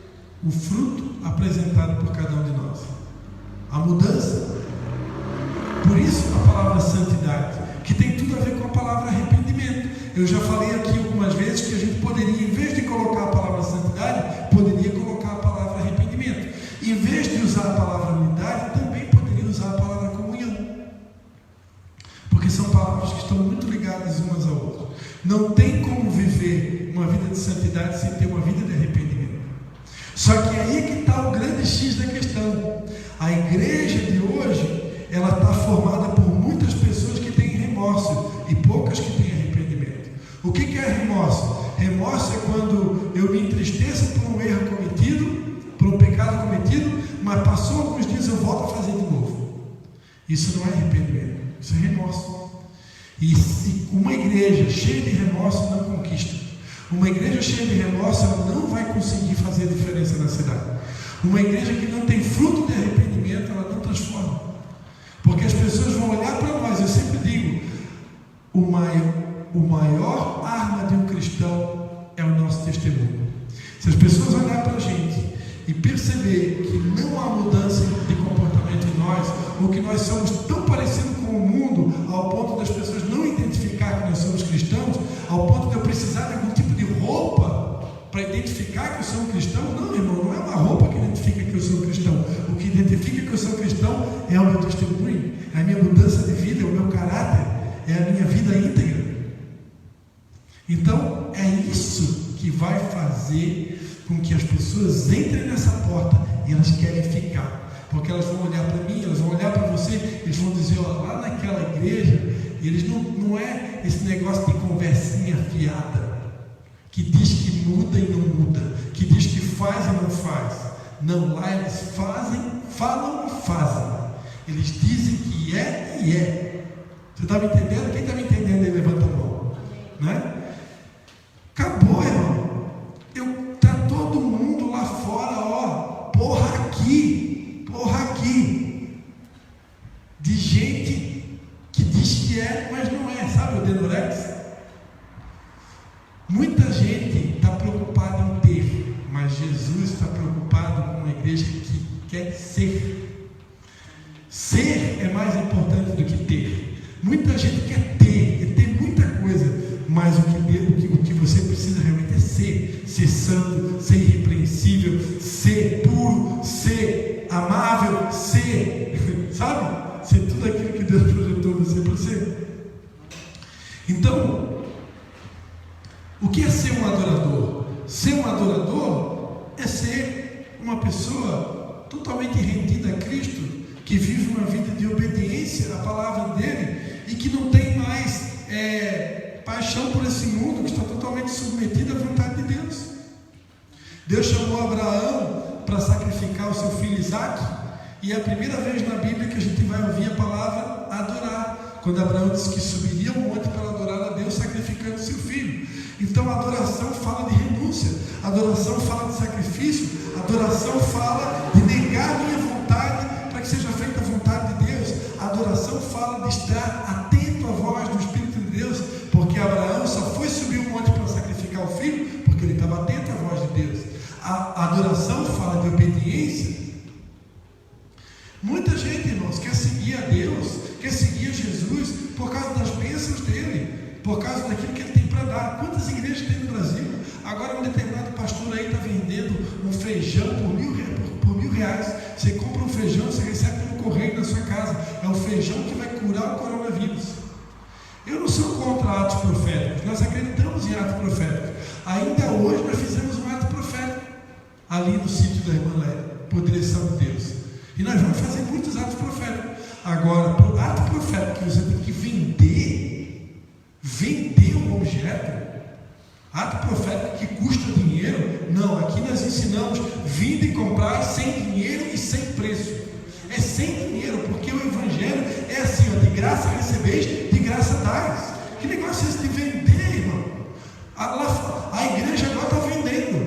o fruto apresentado por cada um de nós. A mudança. Por isso a palavra santidade, que tem tudo a ver com a palavra arrependimento. Eu já falei aqui algumas vezes que a gente poderia, em vez de colocar a palavra santidade, poderia colocar a palavra arrependimento. Em vez de usar a palavra unidade, também poderia usar a palavra comunhão. Porque são palavras que estão muito ligadas umas à outra. Não tem como viver uma vida de santidade sem ter uma vida de arrependimento. Só que aí é que está o grande X da questão. A igreja de hoje, ela está formada por muitas pessoas que têm remorso e poucas que têm arrependimento. O que é remorso? Remorso é quando eu me entristeço por um erro cometido, por um pecado cometido, mas passou alguns dias eu volto a fazer de novo. Isso não é arrependimento, isso é remorso. E se uma igreja cheia de remorso não conquista, uma igreja cheia de remorso ela não vai conseguir fazer diferença na cidade. Uma igreja que não tem fruto de arrependimento, ela não transforma. Porque as pessoas vão olhar para nós, eu sempre digo, o maior arma de um cristão é o nosso testemunho. Se as pessoas olharem para a gente e perceber que não há mudança de comportamento em nós, ou que nós somos tão parecidos com o mundo, ao ponto das pessoas não identificar que nós somos cristãos, ao ponto de eu precisar de algum tipo de roupa para identificar que eu sou um cristão, não, irmão, não é uma roupa que identifica que eu sou um cristão. O que identifica que eu sou um cristão é o meu testemunho, é a minha mudança de vida, é o meu caráter, é a minha vida íntegra. Então, é isso que vai fazer com que as pessoas entrem nessa porta e elas querem ficar. Porque elas vão olhar para mim, elas vão olhar para você, eles vão dizer, ó, lá naquela igreja, eles não é esse negócio de conversinha fiada, que diz que muda e não muda, que diz que faz e não faz. Não, lá eles fazem, falam e fazem. Eles dizem que é e é. Você está me entendendo? Quem está me entendendo aí, levanta a mão. Né? Acabou, irmão. Está todo mundo lá fora, ó, porra aqui, de gente que diz que é, mas não é. Sabe o Denorex? Muita gente está preocupada em ter, mas Jesus está preocupado com uma igreja que quer ser. Ser é mais importante do que ter. Muita gente quer ter muita coisa, mas o que você precisa realmente é ser santo, ser irrepreensível, ser puro, ser amável, sabe? Ser tudo aquilo que Deus projetou você para ser. Então, o que é ser um adorador? Ser um adorador é ser uma pessoa totalmente rendida a Cristo, que vive uma vida de obediência à palavra dele e que não tem mais paixão por esse mundo, que está totalmente submetido à vontade de Deus. Deus chamou Abraão para sacrificar o seu filho Isaque, e é a primeira vez na Bíblia que a gente vai ouvir a palavra adorar, quando Abraão disse que subiria ao monte para adorar a Deus sacrificando seu filho. Então a adoração fala de renúncia, a adoração fala de sacrifício, a adoração fala de negar minha vontade para que seja feita a vontade de Deus. A adoração fala de estar atento à voz do Espírito de Deus, porque Abraão só foi subir o monte para sacrificar o filho porque ele estava atento à voz de Deus. A adoração fala de obediência. Muita gente, irmãos, quer seguir a Deus, quer seguir a Jesus por causa das bênçãos dele, por causa daquilo que ele tem para dar. Quantas igrejas tem no Brasil? Agora um determinado pastor aí está vendendo um feijão por R$1.000. Você compra um feijão, você recebe pelo correio na sua casa. É o feijão que vai curar o coronavírus. Eu não sou contra atos proféticos, nós acreditamos em atos proféticos. Ainda hoje nós fizemos um ato profético ali no sítio da irmã Lélia, por direção de Deus. E nós vamos fazer muitos atos proféticos. Agora, para o ato profético que você tem que vender um objeto, ato profético que custa dinheiro, não. Aqui nós ensinamos: vinde e comprar sem dinheiro e sem preço. É sem dinheiro, porque o evangelho é assim, ó, de graça recebeis, de graça dais. Que negócio é esse de vender, irmão? A igreja agora está vendendo,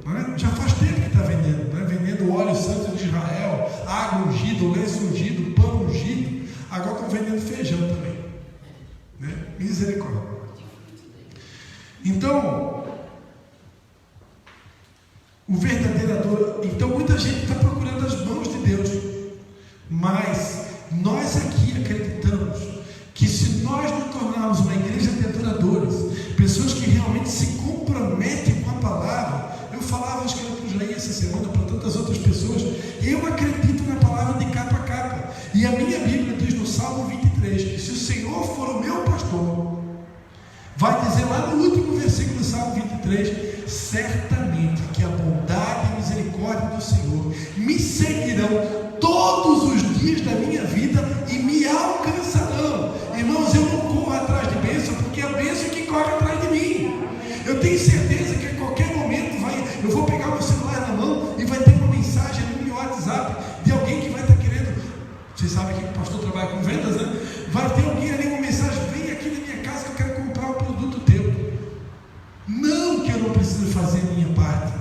né? Já faz tempo que está vendendo, né? Vendendo óleo santo de Israel, água ungida, lenço ungido, pão ungido. Agora estão vendendo feijão também, né? Misericórdia. Então, o verdadeiro adorador. Então, muita gente está procurando as mãos de Deus, mas nós aqui acreditamos que se nós nos tornarmos uma igreja de adoradores, pessoas que realmente se comprometem com a palavra. Eu falava, acho que era para o Jair essa semana, para tantas outras pessoas, eu acredito na palavra de capa a capa. E a minha Bíblia diz no Salmo 23 que se o Senhor for o meu pastor, vai dizer lá no último versículo do Salmo 23, certamente que a bondade e a misericórdia do Senhor me seguirão todos os dias da minha vida e me alcançarão. Irmãos, eu não corro atrás de bênção, porque é a bênção que corre atrás de mim. Eu tenho certeza que a qualquer momento eu vou pegar o meu celular na mão e vai ter uma mensagem no meu WhatsApp de alguém que vai estar querendo. Vocês sabem que o pastor trabalha com vendas, né? Vai ter alguém ali, uma mensagem: vem aqui na minha casa que eu quero comprar um produto teu. Não que eu não preciso fazer a minha parte.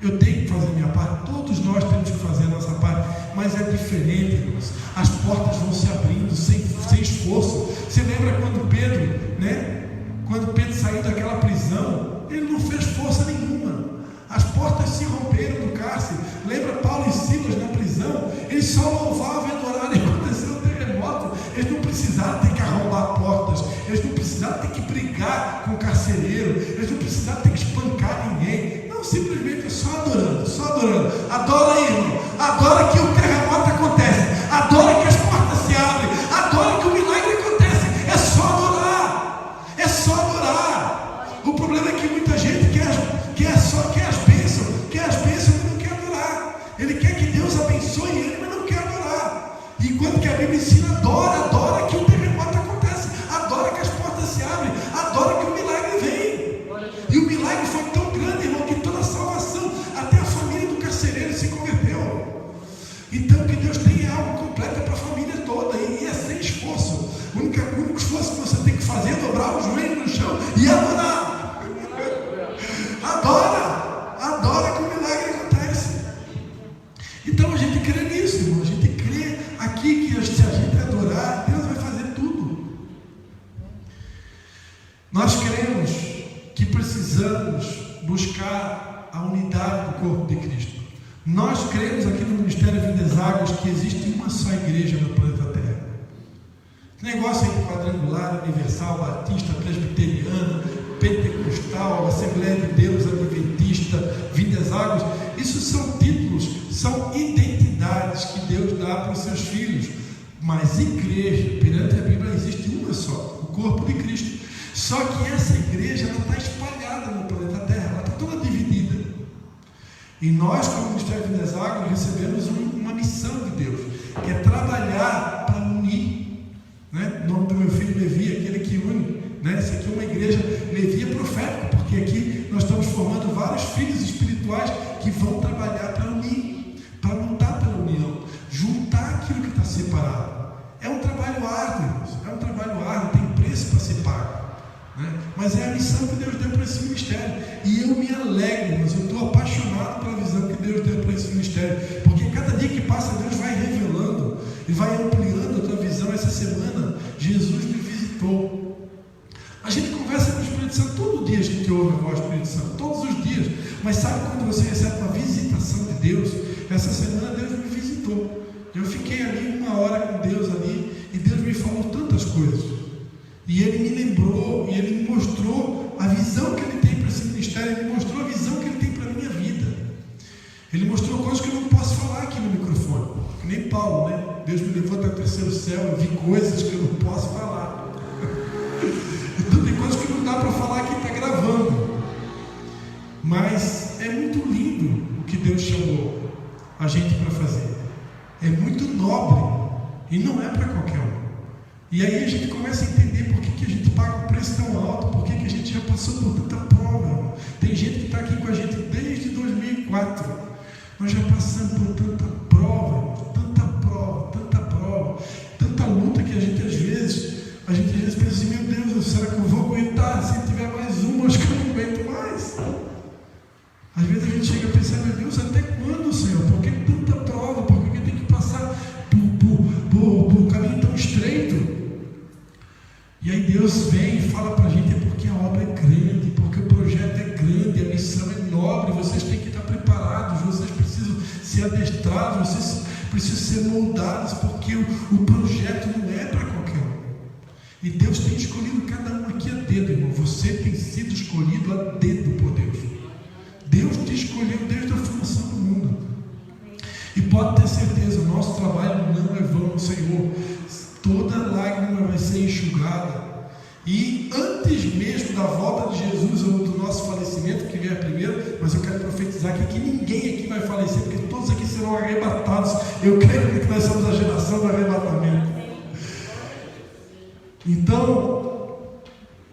Eu tenho que fazer a minha parte. Todos nós temos que fazer a nossa parte. Mas é diferente, irmãos. As portas vão se abrindo sem esforço. Você lembra quando Pedro, né? Quando Pedro saiu daquela prisão, ele não fez força nenhuma. As portas se romperam do cárcere. Lembra Paulo e Silas na prisão? Eles só louvavam e adoraram e aconteceu o terremoto. Eles não precisaram ter que arrombar portas. Eles não precisaram ter que brigar com o carcereiro. Eles não precisaram ter que espancar ninguém. Não, simplesmente só adorando, só adorando. Adora aí, irmão. Adora que o terremoto acontece. Adora que as portas se abrem. Adora que o milagre acontece. É só adorar. É só adorar. O problema é que muita gente quer as bênçãos, mas não quer adorar. Ele quer que Deus abençoe ele, mas não quer adorar. Enquanto que a Bíblia ensina: adora que o terremoto acontece. Adora que as portas se abrem. Adora que o milagre vem. E o milagre foi tão grande, irmão, que toda a salvação, até a família do carcereiro se converteu. Então, que Deus tenha algo completo para a família toda, e é sem esforço. O único esforço que você tem que fazer é dobrar o joelho no chão e adorar. Adora que o milagre acontece. Então a gente crê nisso, irmão. A gente crê aqui que se a gente adorar, Deus vai fazer tudo. Nós cremos que precisamos buscar a unidade do corpo de Cristo. Nós cremos aqui no Ministério Vidas Águas que existe uma só igreja no planeta Terra. Esse negócio aí de quadrangular, universal, batista, presbiteriana, pentecostal, Assembleia de Deus, adventista, Vidas Águas, isso são títulos, são identidades que Deus dá para os seus filhos. Mas igreja, perante a Bíblia, existe uma só, o corpo de Cristo. Só que essa igreja está espalhada no planeta Terra, ela está toda dividida. E nós, como Ministério Vidas Águas, recebemos uma missão de Deus, que é trabalhar para unir. Né? O nome do meu filho Levi, aquele que une. Né? Isso aqui é uma igreja Levi profética, porque aqui nós estamos formando vários filhos espirituais que vão trabalhar para unir, para lutar pela união, juntar aquilo que está separado. É um trabalho árduo, irmãos. É um trabalho árduo, tem preço para ser pago. Né? Mas é a missão que Deus deu para esse ministério. E eu me alegro, irmãos. Eu estou apaixonado pela visão que Deus deu para esse ministério, porque cada dia que passa, Deus vai revelando e vai ampliando a tua visão. Essa semana, Jesus me visitou. A gente conversa com o Espírito Santo todo dia, a gente ouve a voz do Espírito Santo, todos os dias. Mas sabe quando você recebe uma visitação de Deus? Essa semana Deus me visitou. Eu fiquei ali 1 hora com Deus ali, e Deus me falou tantas coisas. E Ele me lembrou, e Ele me mostrou a visão que Ele tem para esse ministério. Ele me mostrou a visão que Ele tem para a minha vida. Ele mostrou coisas que eu não posso falar aqui no microfone, que nem Paulo, né? Deus me levou até o 3º céu, eu vi coisas que eu não posso falar. Mas é muito lindo o que Deus chamou a gente para fazer. É muito nobre e não é para qualquer um. E aí a gente começa a entender por que a gente paga um preço tão alto, por que a gente já passou por tanta prova, irmão. Tem gente que está aqui com a gente desde 2004. Nós já passamos por tanta prova, irmão. Tanta luta que a gente às vezes pensa assim, meu Deus, será que eu vou aguentar? Se tiver mais uma, acho que eu não aguento mais. Às vezes a gente chega a pensar, meu Deus, até quando, Senhor? Por que tanta prova? Por que tem que passar por um caminho tão estreito? E aí Deus vem e fala para a gente, é porque a obra é grande, porque o projeto é grande, a missão é nobre, vocês têm que estar preparados, vocês precisam ser adestrados, vocês precisam ser moldados, porque o projeto não é para qualquer um. E Deus tem escolhido cada um aqui a dedo, irmão. Você tem sido escolhido a dedo por Deus. Deus te escolheu desde a fundação do mundo. E pode ter certeza, o nosso trabalho não é vão no Senhor. Toda lágrima vai ser enxugada. E antes mesmo da volta de Jesus ou do nosso falecimento, que vier primeiro, mas eu quero profetizar aqui que ninguém aqui vai falecer, porque todos aqui serão arrebatados. Eu creio que nós somos a geração do arrebatamento. Então,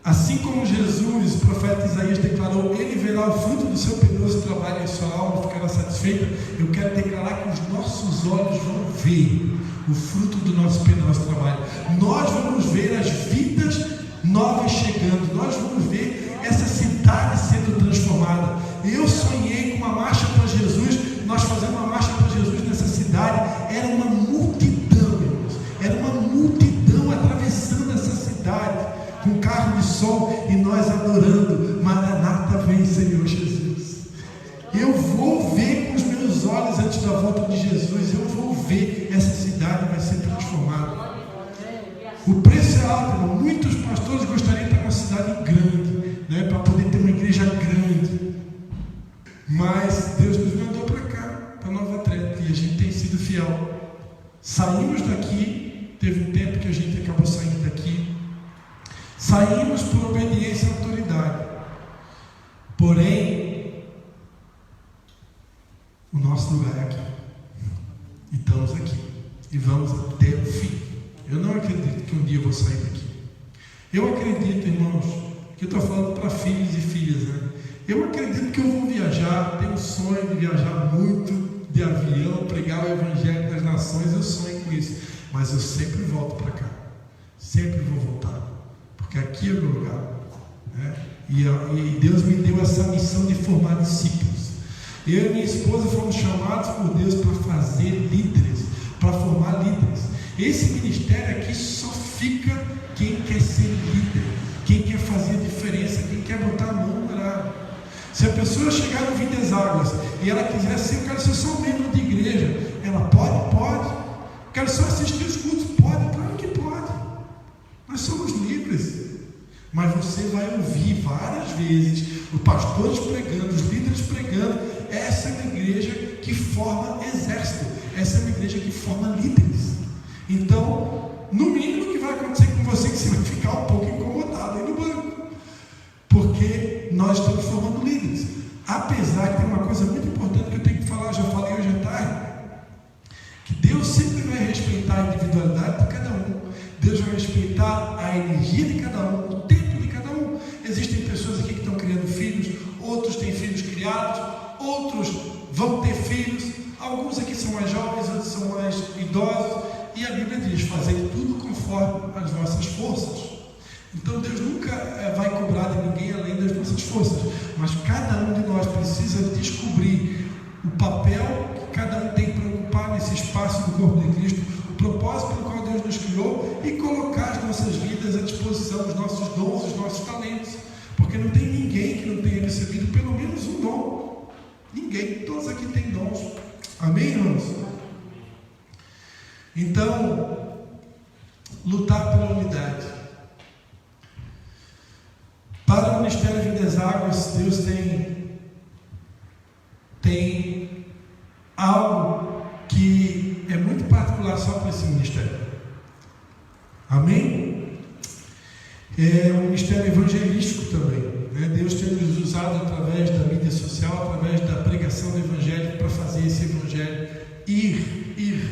assim como Jesus, o profeta Isaías declarou, ele verá o fruto do seu penoso trabalho e a sua alma ficará satisfeita. Eu quero declarar que os nossos olhos vão ver o fruto do nosso penoso trabalho. Nós vamos ver as vidas novas chegando, nós vamos ver essa cidade sendo transformada. Eu sonhei com uma marcha para Jesus, nós fazemos uma marcha para Jesus nessa cidade, era uma multidão, irmãos, era uma multidão atravessando essa cidade, com carro de som, e nós adorando, Maranata vem, Senhor Jesus. Eu vou ver com os meus olhos antes da volta de Jesus, eu vou ver, essa cidade vai ser transformada. O preço é alto, irmão. Muitos pastores gostariam de estar numa cidade grande, né, para poder ter uma igreja grande. Mas Deus nos mandou para cá, para Nova Trento, e a gente tem sido fiel. Saímos daqui, teve um tempo que a gente acabou saindo daqui. Saímos por obediência à autoridade. Porém, o nosso lugar é aqui. E estamos aqui. E vamos até o fim. Eu não acredito que um dia eu vou sair daqui. Eu acredito, irmãos, que eu estou falando para filhos e filhas, né? Eu acredito que eu vou viajar, tenho um sonho de viajar muito de avião, pregar o Evangelho das Nações, eu sonho com isso. Mas eu sempre volto para cá. Sempre vou voltar. Porque aqui é o meu lugar. Né? E Deus me deu essa missão de formar discípulos. Eu e minha esposa fomos chamados por Deus para fazer líderes, para formar líderes. Esse ministério aqui só fica quem quer ser líder, quem quer fazer diferença, quem quer botar a mão no arado. Se a pessoa chegar no Vinho das Águas e ela quiser ser, eu quero ser só um membro de igreja, ela pode? Pode. Quero só assistir os cultos? Pode, claro que pode. Nós somos livres. Mas você vai ouvir várias vezes os pastores pregando, os líderes pregando. Essa é uma igreja que forma exército, essa é uma igreja que forma líderes. Então, no mínimo o que vai acontecer com você é que você vai ficar um pouco incomodado aí no banco, porque nós estamos formando líderes. Apesar que tem uma coisa muito importante que eu tenho que falar, já falei hoje à tarde, que Deus sempre vai respeitar a individualidade de cada um. Deus vai respeitar a energia de cada um, o tempo de cada um. Existem pessoas aqui que estão criando filhos, outros têm filhos criados, outros vão ter filhos, alguns aqui são mais jovens, outros são mais idosos, e a Bíblia diz, fazer tudo conforme as vossas forças. Então Deus nunca vai cobrar de ninguém além das nossas forças, mas cada um de nós precisa descobrir o papel que cada um tem para ocupar nesse espaço do corpo de Cristo, o propósito pelo qual Deus nos criou, e colocar as nossas vidas à disposição, os nossos dons, os nossos talentos, porque não tem ninguém que não tenha recebido pelo menos um dom. Ninguém, todos aqui têm dons. Amém, irmãos? Então, lutar pela unidade. Para o Ministério Vinho das Águas, Deus tem algo que é muito particular só para esse ministério. Amém? É um ministério evangelístico também, né? Deus tem nos usado através da mídia mídia social, através da pregação do Evangelho, para fazer esse Evangelho ir,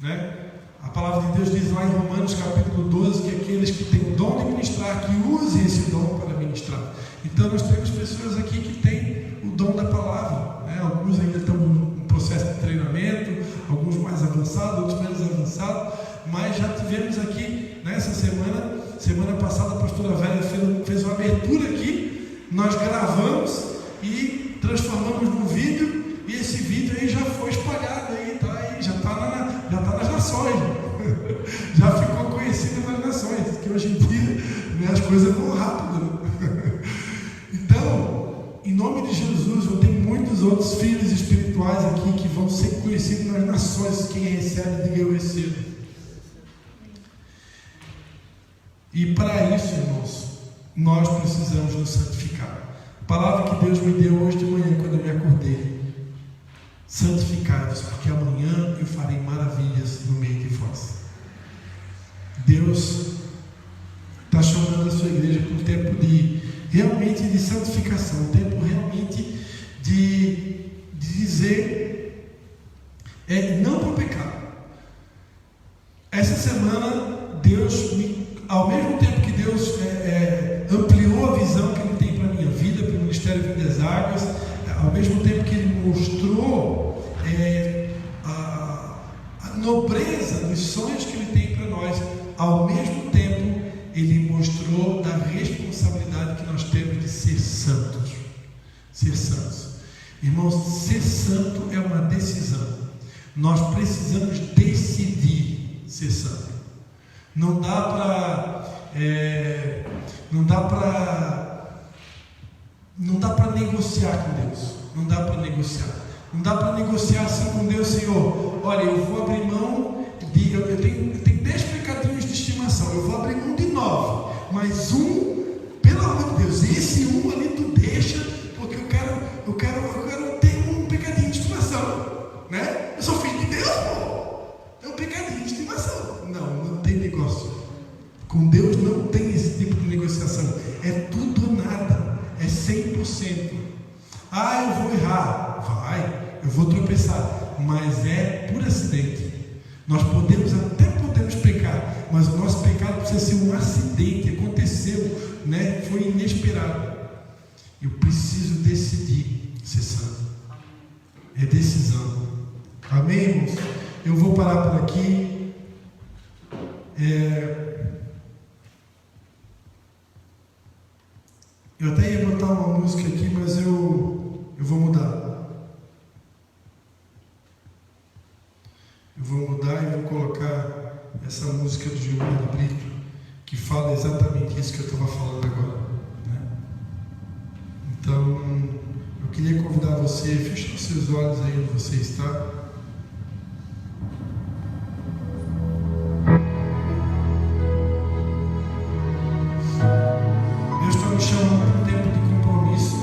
né? A palavra de Deus diz lá em Romanos capítulo 12 que aqueles que têm o dom de ministrar, que usem esse dom para ministrar. Então nós temos pessoas aqui que têm o dom da palavra, né? Alguns ainda estão em processo de treinamento, alguns mais avançados, outros menos avançados, mas já tivemos aqui nessa semana passada a pastora Vera fez uma abertura aqui, nós gravamos e transformamos num vídeo, e esse vídeo aí já foi espalhado aí, tá? Aí já está nas nações, já ficou conhecido nas nações, que hoje em dia, né, as coisas vão rápido, né? Então, em nome de Jesus, eu tenho muitos outros filhos espirituais aqui que vão ser conhecidos nas nações. Quem recebe, diga eu recebo. E para isso, irmãos, nós precisamos nos santificar. A palavra que Deus me deu hoje de manhã, quando eu me acordei: santificai-vos, porque amanhã eu farei maravilhas no meio de vós. Deus está chamando a sua igreja para um tempo realmente de santificação, um tempo realmente de dizer não para o pecado. Essa semana, ao mesmo tempo que Deus ampliou a visão que Ele tem para a minha vida, para o Ministério Vida das Águas, ao mesmo tempo que Ele mostrou a nobreza dos sonhos que Ele tem para nós, ao mesmo tempo Ele mostrou da responsabilidade que nós temos de ser santos. Ser santos. Irmãos, ser santo é uma decisão. Nós precisamos decidir ser santo. Não dá para negociar com Deus. Não dá para negociar. Não dá para negociar assim com Deus, Senhor. Olha, eu vou abrir mão de. Eu tenho 10 pecadinhos de estimação. Eu vou abrir mão de 9. Mas pelo amor de Deus, esse ali tu deixa, porque eu quero ter um pecadinho de estimação. Né? Eu sou filho de Deus, pô. É um pecadinho de estimação. Não tem negócio. Com Deus não tem esse tipo de negociação. É tudo ou nada. É 100%. Eu vou errar. Vai. Eu vou tropeçar. Mas é por acidente. Nós até podemos pecar, mas o nosso pecado precisa ser um acidente. Aconteceu, né? Foi inesperado. Eu preciso decidir ser santo. É decisão. Amém, irmãos? Eu vou parar por aqui. Eu até ia botar uma música aqui, mas eu vou mudar. Eu vou mudar e vou colocar essa música do Gilberto Brito, que fala exatamente isso que eu estava falando agora, né? Então, eu queria convidar você, feche os seus olhos aí onde você está. Deus está nos chamando para um tempo de compromisso.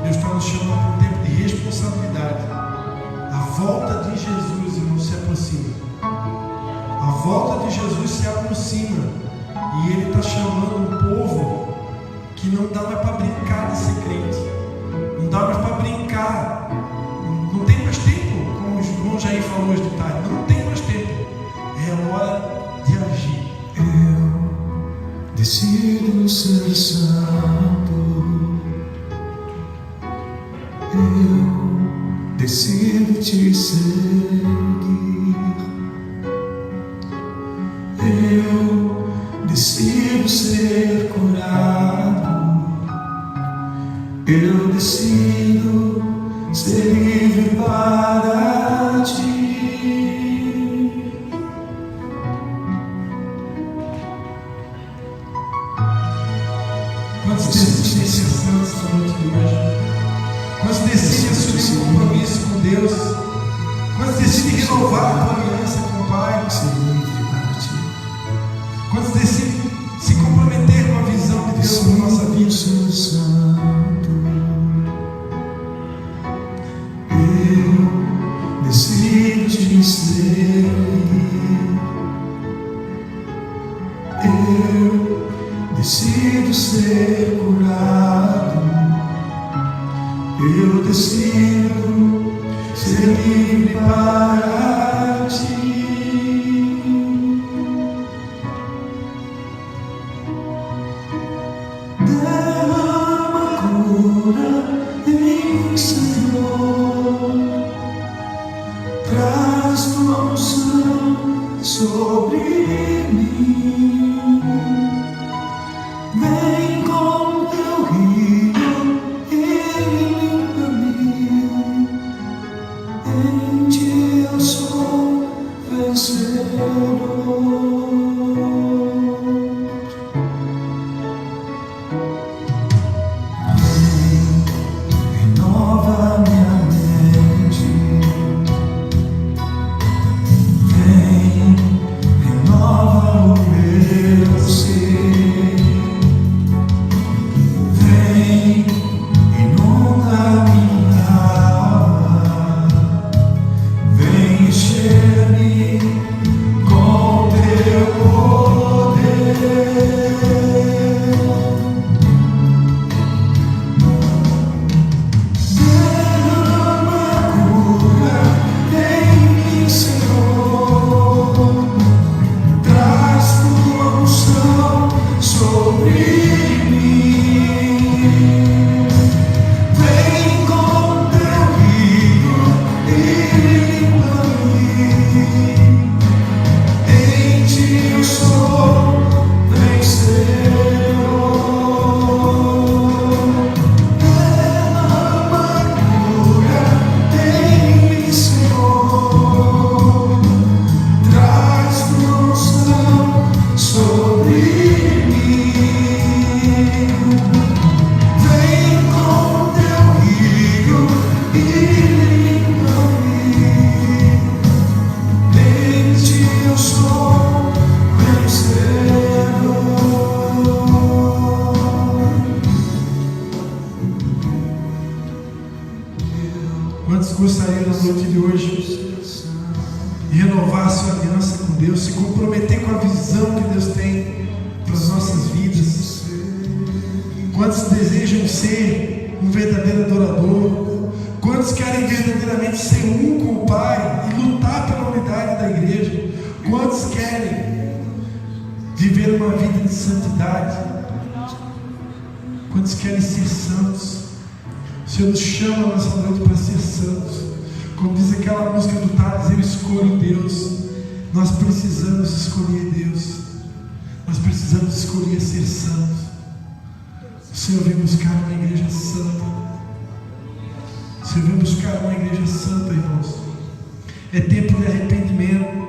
Deus está nos chamando para um tempo de responsabilidade. A volta de Jesus, irmão, se aproxima. A volta de Jesus se aproxima. E Ele está chamando um povo que não dá mais para brincar de ser crente. Não dá mais para brincar. Não tem mais tempo, como o irmão Jair falou hoje de tarde. Não tem mais tempo. É hora de agir. Eu decido ser santo. Eu decido te seguir. Eu decido ser curado. Eu decido ser livre para ti. Quantos decidem ser santos essa noite de hoje? Quantos decidem assumir um compromisso com Deus? Quantos decidem renovar a tua aliança com o Pai? Ser livre para ti. Quantos decidem se comprometer com a visão de Deus na nossa vida? Ser santo. Eu decido te seguir. Eu decido ser curado. livre para ti. Derrama cura em mim, Senhor. Traz tua unção sobre mim. Vem com teu rio e limpa-me. Em ti eu sou vencedor. Renova minha mente. Vem, renova o meu ser. Vem, inunda minha alma. Vem encher-me com teu poder. Derrama cura em mim, Senhor. Traz tua unção sobre mim. Vem com teu rio e limpa-me. Em ti eu sou vencedor. Derrama cura em mim, Senhor. Traz tua unção sobre mim. Vem com teu rio e limpa-me. Em ti eu sou vencedor. Quantos gostariam na noite de hoje de renovar a sua aliança com Deus, se comprometer com a visão que Deus tem para as nossas vidas? Quantos desejam ser um verdadeiro adorador? Quantos querem verdadeiramente ser um com o Pai e lutar pela unidade da igreja? Quantos querem viver uma vida de santidade? Quantos querem ser santos? O Senhor nos chama nessa noite para ser santos. Como diz aquela música do Thales, eu escolho Deus. Nós precisamos escolher Deus. Nós precisamos escolher ser santos. O Senhor vem buscar uma igreja santa. O Senhor vem buscar uma igreja santa, irmãos. É tempo de arrependimento.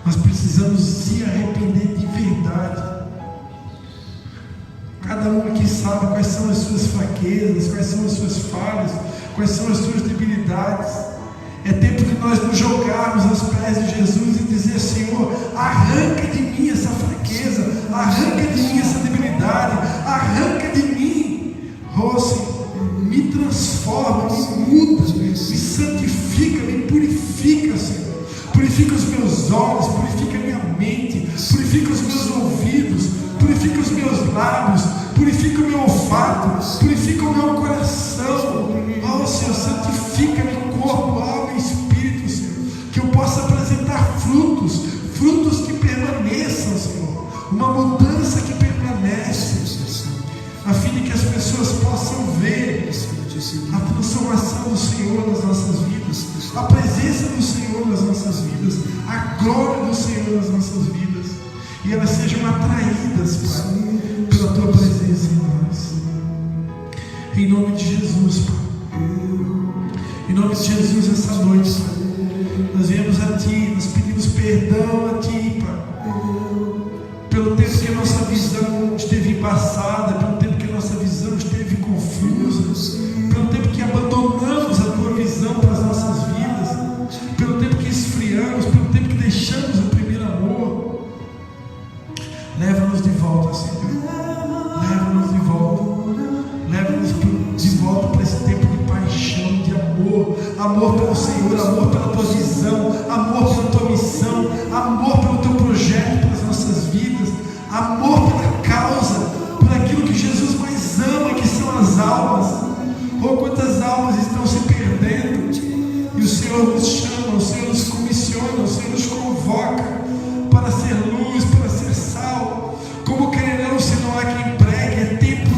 Nós precisamos se arrepender de verdade. Cada um aqui sabe quais são as suas fraquezas, quais são as suas falhas, quais são as suas debilidades. É tempo de nós nos jogarmos aos pés de Jesus e dizer: Senhor, arranca de mim essa fraqueza, arranca de mim essa debilidade, arranca de mim, oh Senhor, me transforma, me muda, me santifica, me purifica, Senhor. Purifica os meus olhos, purifica a minha mente, purifica os meus ouvidos, purifica os meus lábios, purifica o meu olfato, purifica o meu coração. Oh Senhor, santifica meu corpo, alma e espírito, Senhor. Que eu possa apresentar frutos, frutos que permaneçam, Senhor. Uma mudança que permanece, a fim de que as pessoas possam ver a transformação do Senhor nas nossas vidas, a presença do Senhor nas nossas vidas, a glória do Senhor nas nossas vidas, e elas sejam atraídas, Pai, pela Tua presença em nós. Em nome de Jesus, Pai. Em nome de Jesus, essa noite, Pai, nós viemos a Ti, nós pedimos perdão a Ti, Pai, pelo tempo que a nossa visão esteve embaçada, pelo tempo que a nossa visão esteve confusa, pelo tempo que abandonamos a Tua visão para as nossas vidas, pelo tempo que esfriamos, pelo tempo que deixamos o primeiro amor. Leva-nos de volta, Senhor. Leva-nos de volta. Leva-nos de volta para esse tempo de paixão, de amor. Amor pelo Senhor, amor pela Tua visão, amor pela Tua missão, amor pelo Teu projeto para as nossas vidas, amor pela causa, por aquilo que Jesus mais ama, que são as almas. Oh, quantas almas estão se perdendo, e o Senhor nos chama, o Senhor nos comissiona, o Senhor nos convoca para ser luz, para ser sal. Como crerão se não há quem pregue? É tempo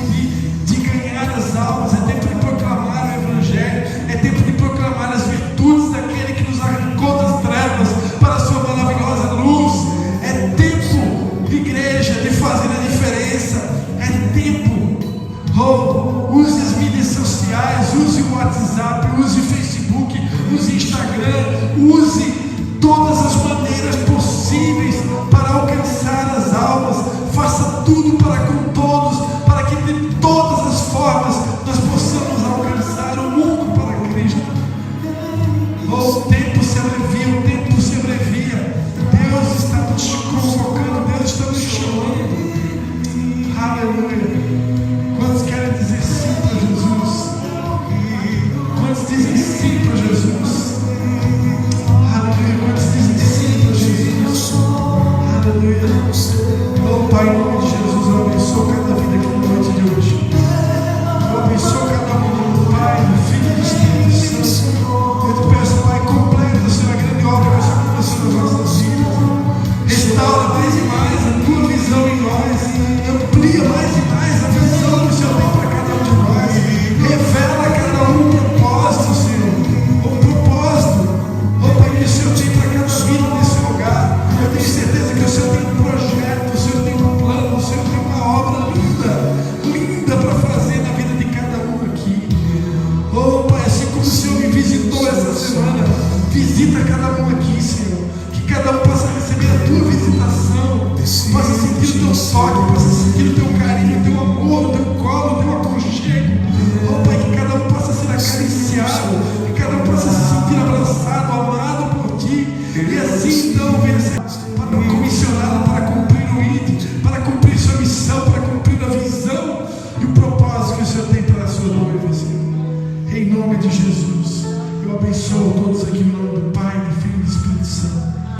de ganhar as almas, é tempo de proclamar o Evangelho, é tempo de proclamar as virtudes daquele que nos arrancou das trevas para a sua maravilhosa luz. É tempo, igreja, de fazer a diferença. É tempo. Use as mídias sociais, use o WhatsApp, use o Facebook, use o Instagram, use todas as maneiras possíveis para alcançar as almas. Faça tudo para com todos, para que de todas as formas nós possamos alcançar o mundo para Cristo. O tempo se abrevia, o tempo se abrevia. Deus está nos convocando, Deus está nos chamando. Aleluia. Quantos querem dizer sim para Jesus? Quantos dizem sim para Jesus? Aleluia. Quantos dizem sim para Jesus? Aleluia. Oh Pai, em nome de Jesus, eu abençoo cada vida aqui na noite de hoje. Eu abençoo cada um do Pai, do Filho e do Espírito Santo. Eu te peço, Pai, completa, Senhor, a grande obra que o Senhor começou nas nossas vidas. Restaura mais e mais a tua visão em nós. Amplia mais e mais a visão que o Senhor tem para cada um de nós. Revela a cada um o propósito, Senhor. O propósito, Pai, que o Senhor tem para cada vida nesse lugar. Eu tenho certeza que o Senhor tem um projeto, o Senhor tem um plano, o Senhor tem uma obra linda, linda para fazer na vida de cada um aqui. Pai, assim como o Senhor me visitou essa semana, visita cada um aqui, Senhor. Que cada um possa receber a tua visitação, possa sentir o teu toque, possa sentir o teu carinho, o teu amor, o teu colo, o teu aconchego. Pai, que cada um possa ser acariciado, que cada um possa se sentir abraçado, amado por ti. E assim então venha ser para comissionado, para cumprir o ID, para cumprir sua missão, para cumprir a visão e o propósito que o Senhor tem para a sua noiva, Senhor. Em nome de Jesus, eu abençoo todos aqui em nome do Pai, do Filho e do Espírito Santo.